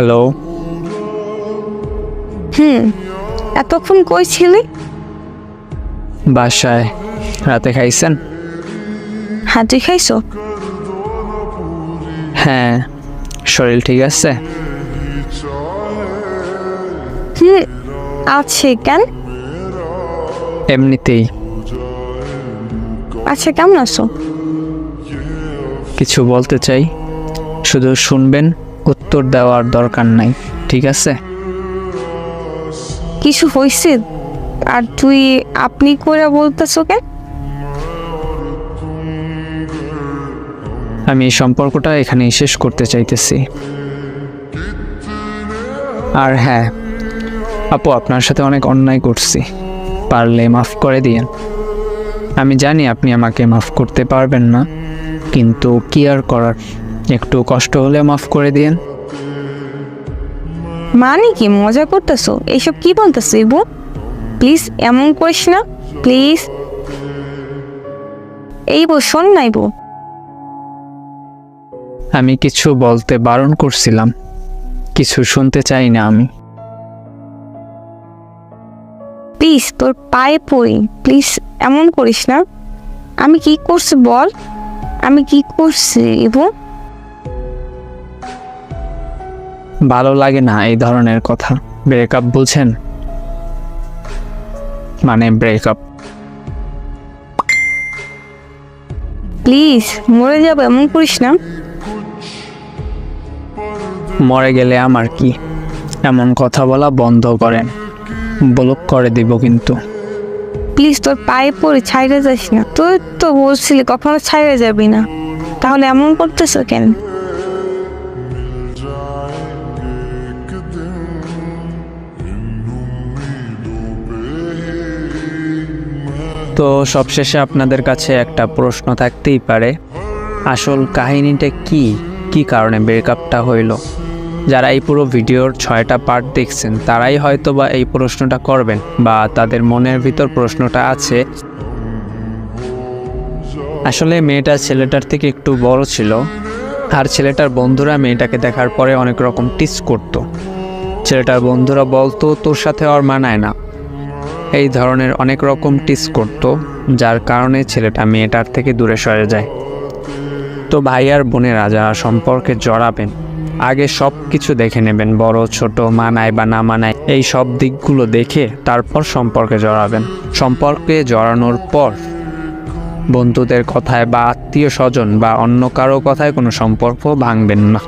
Hello. এতক্ষণ কই ছিলি? বাসায়। রাতে খাইছেন? হ্যাঁ, তুই খাইছো? হ্যাঁ। শরীর ঠিক আছে? আছে। কেন? এমনিতেই। আচ্ছা, কেমন আছো? কিছু বলতে চাই, শুধু শুনবেন, উত্তর দেওয়ার দরকার নাই, ঠিক আছে? কিছু হয়েছে? আর তুই আপনি করে বলতেছো কেন? আমি এই সম্পর্কটা এখানেই শেষ করতে চাইতেছি। আর হ্যাঁ আপু, আপনার সাথে অনেক অন্যায় করছি, পারলে মাফ করে দিয়েন। আমি জানি আপনি আমাকে মাফ করতে পারবেন না, কিন্তু কি আর করার, একটু কষ্ট হলে মাফ করে দিয়েন। মানে কি মজা করতেছো? এইসব কি বলতেছো ইবু? প্লিজ এমন করিস না, প্লিজ। এই বউ, শোন না ইবু। আমি কিছু বলতে বারণ করছিলাম, কিছু শুনতে চাই না আমি। প্লিজ তোর পায়ে পড়ি, প্লিজ এমন করিস না। আমি কি করছি বল? আমি কি করছি ইবু? ভালো লাগে না এই ধরনের কথা। ব্রেকআপ বুঝেন? মানে ব্রেকআপ। প্লিজ মরে যাবো, এমন করিস না। মরে গেলে আমার কি? এমন কথা বলা বন্ধ করেন, ব্লক করে দিব কিন্তু। প্লিজ তোর পায়ে পড়ে ছাইড়ে যাস না। তুই তো বলছিলি কখনো ছাইড়ে যাবি না, তাহলে এমন করতেছো কেন? তো সবশেষে আপনাদের কাছে একটা প্রশ্ন থাকতেই পারে, আসল কাহিনীটা কি, কি কারণে ব্রেকআপটা হইল? যারা এই পুরো ভিডিওর 6টা পার্ট দেখছেন তারাই হয়তো বা এই প্রশ্নটা করবেন, বা তাদের মনের ভিতর প্রশ্নটা আছে। আসলে মেয়েটা ছেলেটার থেকে একটু বড় ছিল, আর ছেলেটার বন্ধুরা মেয়েটাকে দেখার পরে অনেক রকম টিস করত। ছেলেটার বন্ধুরা বলতো তোর সাথে আর মানায় না, এই ধরনের অনেক রকম টিস করত, যার কারণে ছেলেটা মেয়েটার থেকে দূরে সরে যায়। তো ভাই আর বোনেরা যারা সম্পর্কে জড়াবেন, আগে সব কিছু দেখে নেবেন, বড় ছোট, মানায় বা না মানায়, এই সব দিকগুলো দেখে তারপর সম্পর্কে জড়াবেন। সম্পর্কে জড়ানোর পর বন্ধুদের কথায় বা আত্মীয় স্বজন বা অন্য কারো কথায় কোনো সম্পর্ক ভাঙবেন না।